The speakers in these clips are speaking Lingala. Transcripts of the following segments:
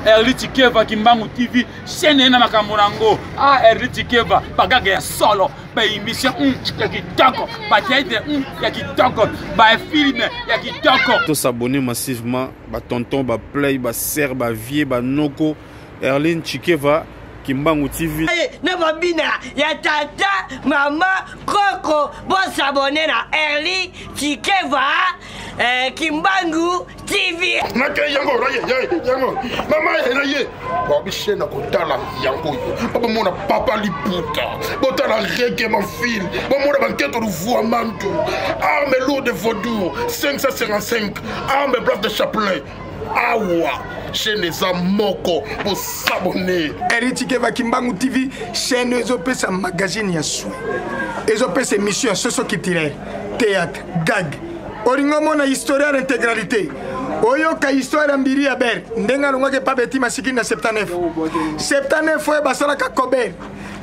Erli Tikeva Kimbangu TV chaîne na makambo nango Erli Tikeva bagaga ya solo ba émission ya kitoko ba théâtre ya kitoko ba film ya kitoko to s'abonner massivement ba tonton ba play ba ser ba vie ba noko Erli Tikeva Kimbangu TV na babina ya tata mama koko bo s'abonner na Erli Tikeva Kimbangu TV. Nake yango yango mama ye ba bichena kotala yango papa mona papa liputa botala reke mon fil bon mona banquette de voix manto arme lourde de vaudou 555 arme blanche de chapelet awa chaîne za moko pour s'abonner Erli Tikeva Kimbangu TV chaîne ezopesa magazine ya soin ezopesa émission soso kitire théâtre gag oringo mona histoire d'intégralité oyoka histoire mbiri ya ber ndenga longake pa beti masikini na 79 fois basala ka kober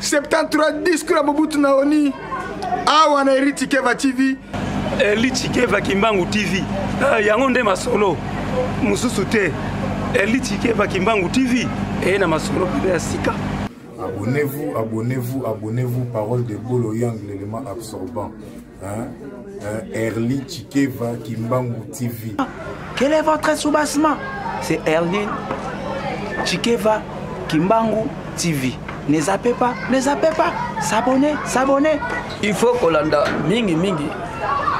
73 discours Mobutu na oni awa na Erli Tikeva TV Erli Tikeva Kimbangu TV yango nde masolo mususu te Erli Tikeva Kimbangu TV na masolo ya sika. Abonnez-vous, abonnez-vous, abonnez-vous. Parole de Bolo Yang, l'élément absorbant. Erli Tikeva Kimbangu TV. Quel est votre soubassement? C'est Erli Tikeva Kimbangu TV. Ne zappez pas, s'abonnez, s'abonnez. Il faut kolanda mingi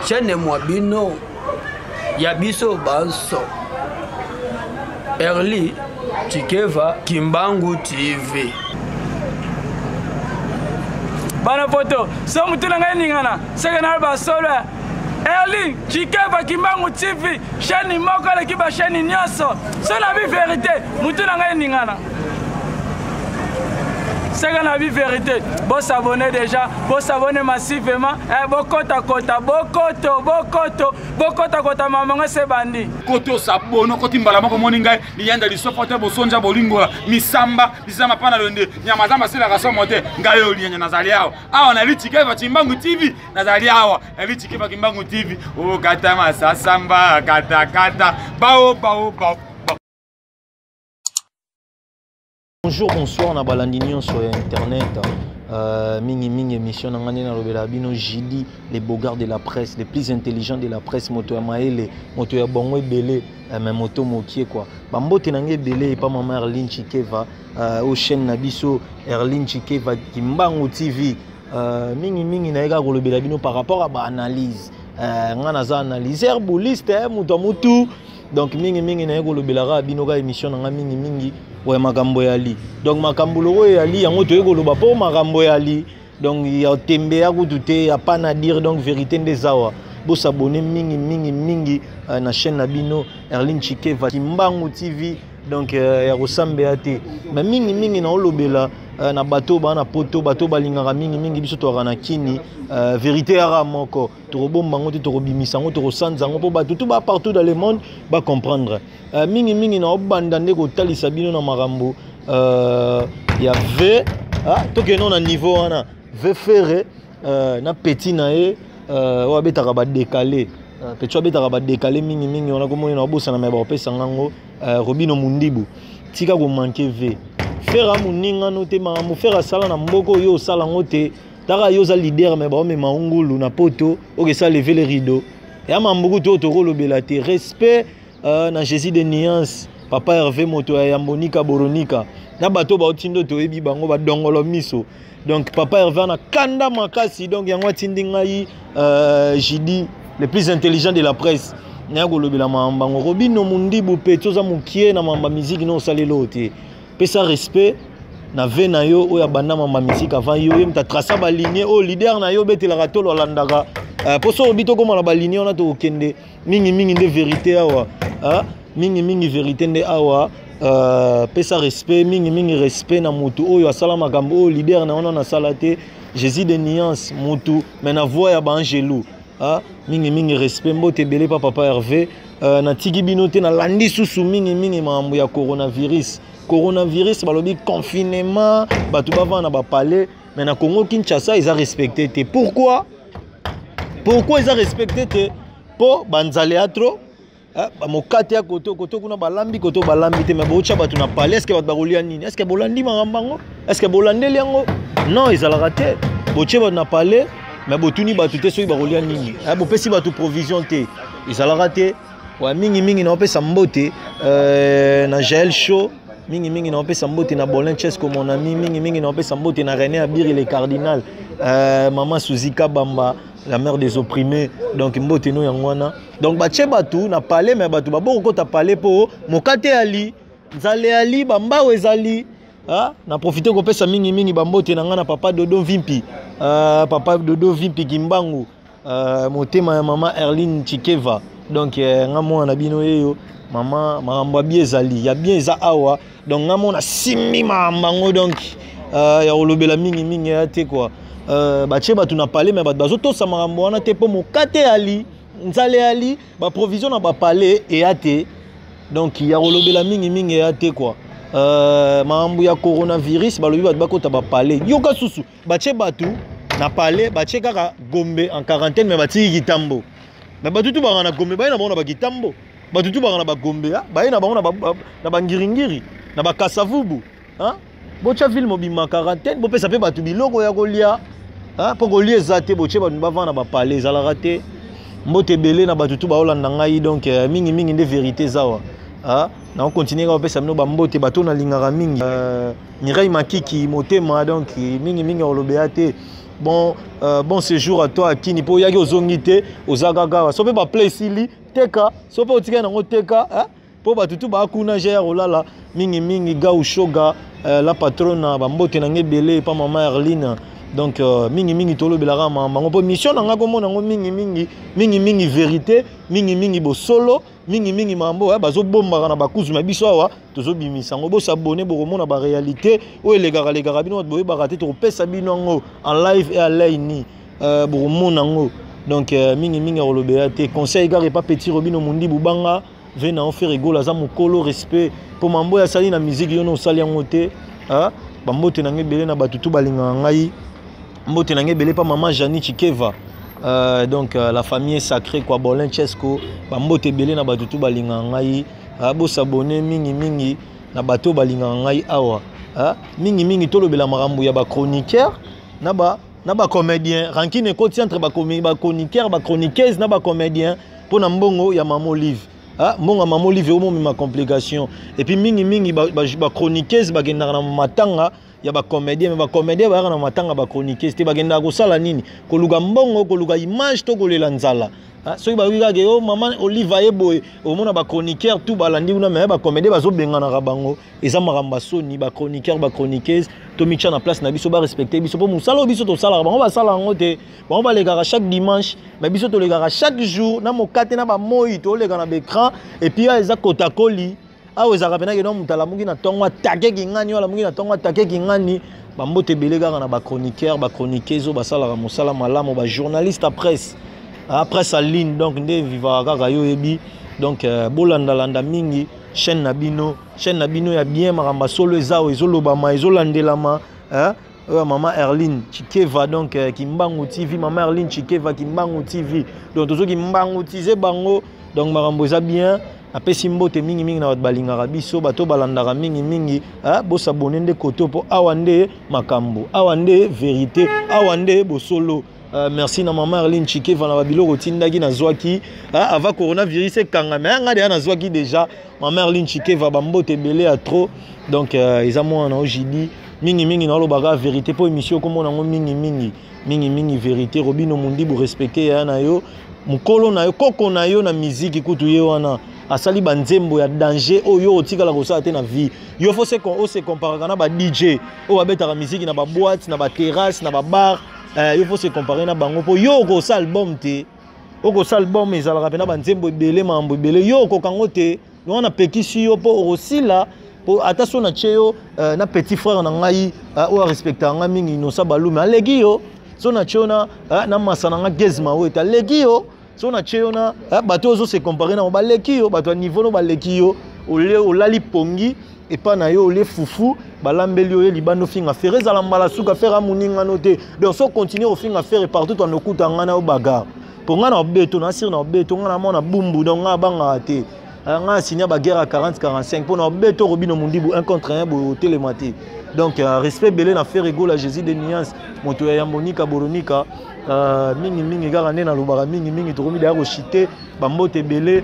chaîne moi bino yabiso banso Erli Tikeva Kimbangu TV. Bana photo so mutuna ngai ningana seka na ba solo Erli Tikeva Kimbangu TV chaîne moko le kiba chaîne nyoso so na bi vérité mutuna ngai ningana seka na bi vérité bo s'abonner déjà bo s'abonner massivement bokota mama se bandi koto sabono koti mbala moko moni ngai liyanda lisofote bosonja bolingola misamba bizama pana londe nyama zamba sila kasomo te ngai olinya nazali awa na Erli Tikeva Kimbangu TV nazali awa Erli Tikeva Kimbangu TV o kata masasamba kata bao. Bonjour, bonsoir, on a balandignon sur internet. Mingi émission na ngani na lobela bino Jidi, les bogards de la presse, les plus intelligents de la presse, moto ya maele, moto ya bongo belé, mais moto mokie quoi. Bambote nange belé et pas maman Erli Tikeva au chaîne na biso Erli Tikeva Kimbangu TV. Mingi na ega lobela bino par rapport à ba analyse. Ngana za analyser bouliste moto mutu. Donc mingi na ego lobela bino ga émission na mingi ouais makambo yali donc makambo loko yali yango to ego loba po makambo yali donc ya tembe ya kutute ya pas na dire donc vérité ndezawa bo s'abonner mingi na chaîne na bino Erli Tikeva Kimbangu TV donc ya kosambe ate mais mingi na olobela na bato ba na poto bato balingaka mingi biso to na kini vérité ya moko to robomba ngote to robimisa ngote to sanza ngo po bato tout ba partout dans le monde ba comprendre mingi na obanda ndeko talisa bino na makambo ya V to ke non na niveau wana V ferré na petit na e wa betaka ba décaler petit betaka ba décaler mingi on a komona na bosa na me ba opesa ngango Robino Mundibu tika ko manquer V faire muninga note mamu faire sala na mboko yo sala ngote taka yo za leader me ba me maungulu na poto oke ça lever les rideaux ya mambuku to to kolobela te respect na Jésus de nuance papa Hervé moto ya Monika Boronika na bato ba otindo to ebi bango ba dongolo miso donc papa Hervé na kanda makasi donc yango tindi ngai Jidi le plus intelligent de la presse na kolobela mambango Robino Mundibu peto za mukie na mamba musique no salelo te pesa respect na ve na yo oya banda mamba musique avant yo yem ta tracer ba ligne o leader na yo betela ratolo landaka poso obito koma na ba ligne on a to kende mingi de vérité awa mingi vérité nde awa pesa respect mingi respect na mutu oyo asala makambo o leader na ona na salate Jésus de nuance mutu mais na voix ya ba angelou mingi respect mbote belé papa Hervé na tiki bino te na landi susu mingi mambo ya coronavirus balobi confinement bato bava na ba palais mais na Congo Kinshasa ils a respecté te pourquoi ils a respecté te po banzale atro mokate ya koto kuna balambi koto balambi te mais bocha batu na parler est-ce que batu bakolia nini est-ce que bolandi marambango est-ce que bolandeli yango non ezalaka te boche batu na parler mais botuni batu te soki bakolia nini bopesi batu provision te ezalaka te wa mingi na opesa mbote na Jael Show mingi na opesa mbote na Bolin Chesco mon ami mingi na opesa mbote na René Abiri le cardinal maman Suzika Bamba la mère des opprimés donc mbote no yangwana donc bache batu na parler mais batu baboko kota parler po mokate ali nzale ali bamba wezali na profiter ko pesa mingi bambote na ngana papa Dodo Vimpi Kimbangu motema ya mama Erline Chikeva donc ngamo na bino yeyo mama marambo bien ezali ya bien eza awa donc ngamo na simi marambango donc ya olobela mingi ya te quoi bache batu na parler mais batu bazotosa marambo wana te po mokate ali nzale ali ba provision na ba parler et ate donc ya olobela mingi ya te quoi marambo ya coronavirus balobi batu bakota ba parler yoka susu bache batu na parler bache kaka Gombe en quarantaine mais bati Gitambo mais batu tu bana Gombe baina bona ba Gitambo batu tu bana ba Gombe baina bona na bangiringiri na ba Kasavubu bocha ville mobima quarantaine bo pesa pe batu biloko ya kolia po kolia zate boche batu bavana ba parler za la raté mbote belé na batu tu ba olanda ngai donc mingi nde vérité zawa na on continue à pesa mino ba mbote bato na lingara mingi Mireille Makiki motema donc mingi olobeate bon séjour à toi Kini po yaki ozongite ozagaga so pe ba place ili teka so pe otika nango teka po batu tu ba kuna je rolala mingi ga ushoga la patronne ba mbote na ngebele pa mama Erline donc mingi tolo belaka mama po mission nanga ko mona ngo mingi vérité mingi bo solo mingi mambo bazo bomba na bakuzu mabiso awa tozo bimisa ngo bo s'abonner bo komona ba réalité o elegaka bino boye ba raté to pesa bino ngo en live et à ligne bo komona ngo donc mingi olobeate conseil gare pas petit robino mundi bubanga vena on fait rigola za mukolo respect po mambo ya sali na musique yo no sali yango te ba mbote na ngebele na batutu balinga ngai mbote na ngebele pa maman Jani Chikeva donc la famille sacrée quoi Bolin Chesco ba mbote belé na batutu balinga ngai bo s'abonner mingi na bato balinga ngai awa mingi tolobela marambo ya ba chroniqueur na ba comédien rankine côté entre ba chroniqueur ba chroniqueuse na ba comédien pour na mbongo ya Mama Olive mbongo Mama Olive au moment ma complication et puis mingi ba chroniqueuse ba genda na matanga ya ba comédien mais ba comédien ba na matanga ba chroniqueuse te ba genda ko sala nini ko luga mbongo ko luga image to ko lela nzala so ba wiga ge Mama Olive ayeboy au mona ba chroniqueur tout balandi una mais ba comédien bazo benga na bango eza maramba soni ba chroniqueur ba chroniqueuse to micha na place na biso ba respecter biso po musala biso to sala bango ba sala ngote bango ba lega chaque dimanche mais biso to lega chaque jour na mokate na ba moi to lega na écran et puis eza kotakoli ezaka pena keno mutala mungi na tongo atake kingani wala mungi na tongo atake kingani bambote belega na ba chroniqueur ba chroniqueuse ba sala mosala malamu ba journaliste presse presse en ligne donc nde viva kaka yo ebi donc bolanda mingi chaîne na bino ya bien maramba solo ezao ezolobama ezolandelama Maman Erline Chikeva donc Kimbangu TV Maman Erline Chikeva Kimbangu TV donc tozo Kimbangu tize bango donc marambo eza bien apesi mbote mingi na balingaka biso bato balandaka mingi bo s'abonner nde koto po awande makambo awande vérité awande bosolo merci na Maman Erline Chikeva na babiloko tindaki na zwaki avant coronavirus ekanga mais ngade na zwaki déjà Maman Erline Chikeva bambote belé à trop donc eza moi na ojidi mingi na lobaka vérité po émission comme on mingi vérité Robino Mundi bu respecter ya na yo mukolo na yo koko na yo na musique kutu ye wana asali banzembo ya danger oyo otikala kosala te na vie yo faut se comparer na ba DJ o babeta ka musique na ba boîte na ba terrasse na ba bar yo faut se comparer na bango po yo ko sa album te o ko sa album ezalaka pe na banzembo ebele mambo ebele yo ko kango te no na pekisi yo po osila po attention na cheo na petit frère na ngai o respecta nga mingi no sa balume alegi yo so na cheo na masana nga gezma o eta legi yo so na cheo na bato ozo se comparer na baleki yo bato niveau no baleki yo olali pongi et pas na yo ole fufu balambeli yo libano finga faire za la mbala suka faire muninga note donc so continuer au finga faire partout on okuta ngana o bagarre pour nga na beto na sir na beto nga na mona bumbu donc nga banga te nga signé ba guerre à 40-45 pour na beto Robino Mundibu 1 contre 1 bo télématé donc respect belé na faire ego la Jésus de nuance moto ya Monica Boronika mingi kaka nde na lobaka mingi tokomi daya kochite bambote belé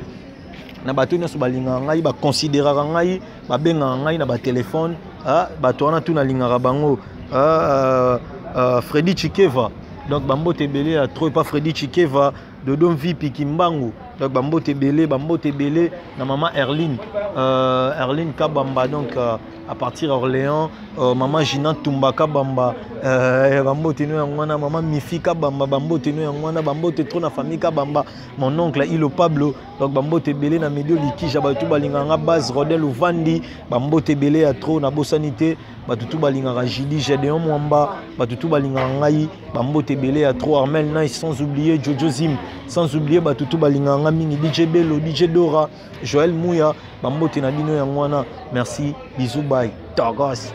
na bato nyonso balingaka ngai baconsidéraka ngai babengaka ngai na batelefone bato wana tu nalingaka bango Freddy Chikeva donc bambote belé ya trop pas Freddy Chikeva Dodom Vipi Kimbangu donc bambote belé na maman Erline Kabamba donc à partir d'Orléans maman Gina Tumba Kabamba bambote no yangwana maman Mifi Kabamba bambote no yangwana bambote trop na famille Kabamba mon oncle Ilo Pablo donc bambote belé na medio likija batu balinganga base Rodel Uvandi bambote belé ya trop na bosanité batutu balingaka Jidi Gédéon Mwamba batutu balingaka ngai bambote belé ya trop Armel Nice sans oublier Jojo Zim sans oublier batutu balingaka mingi DJ Bello DJ Dora Joël Mouya bambote na bino yangwana merci bisous bye tagos